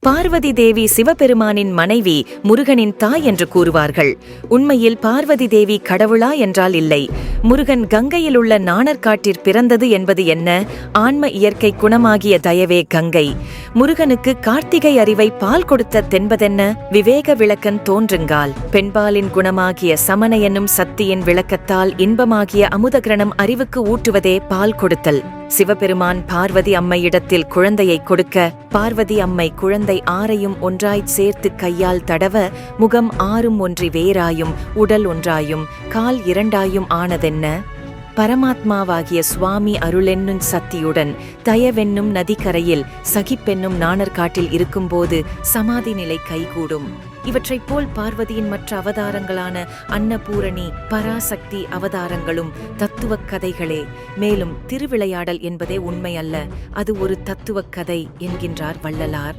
பார்வதி தேவி சிவபெருமானின் மனைவி, முருகனின் தாய் என்று கூறுவார்கள். உண்மையில் பார்வதி தேவி கடவுளா என்றால் இல்லை. முருகன் கங்கையில் உள்ள நாணற்காட்டிற் பிறந்தது என்பது என்ன? ஆன்ம இயற்கை குணமாகிய தயவே கங்கை. முருகனுக்கு கார்த்திகை அறிவை பால் கொடுத்த தென்பதென்ன? விவேக விளக்கன் தோன்றுங்கால். பெண்பாலின் குணமாகிய சமண என்னும் சக்தியின் விளக்கத்தால் இன்பமாகிய அமுதகிரணம் அறிவுக்கு ஊட்டுவதே பால் கொடுத்தல். சிவபெருமான் பார்வதி அம்மையிடத்தில் குழந்தையை கொடுக்க, பார்வதி அம்மை குழந்தை ஆறையும் ஒன்றாய்ச் சேர்த்து கையால் தடவ, முகம் ஆறும் ஒன்றி வேறாயும் உடல் ஒன்றாயும் கால் இரண்டாயும் ஆனதென்ன? பரமாத்மாவாகிய சுவாமி அருளென்னும் சக்தியுடன் தயவென்னும் நதிக்கரையில் சகிப்பென்னும் நாணற்காட்டில் இருக்கும்போது சமாதி நிலை கைகூடும். இவற்றைப் போல் பார்வதியின் மற்ற அவதாரங்களான அன்னபூரணி, பராசக்தி அவதாரங்களும் தத்துவக் கதைகளே. மேலும் திருவிளையாடல் என்பதே உண்மை அல்ல, அது ஒரு தத்துவக் கதை என்கின்றார் வள்ளலார்.